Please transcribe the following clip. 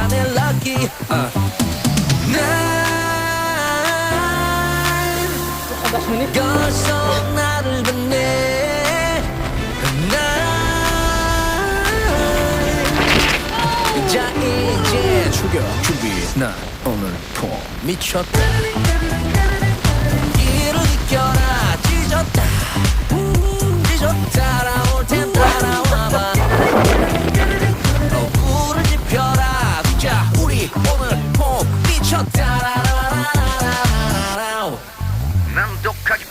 내 lucky 난 벌써 나를 봤네 난 자 이제 출격 준비 난 오늘 폼 미쳤다 이를 이겨라 찢었다 찢었다 나올 땐 따라와봐 불을 지펴라 자 우리 오늘 폼 미쳤다 난 독하게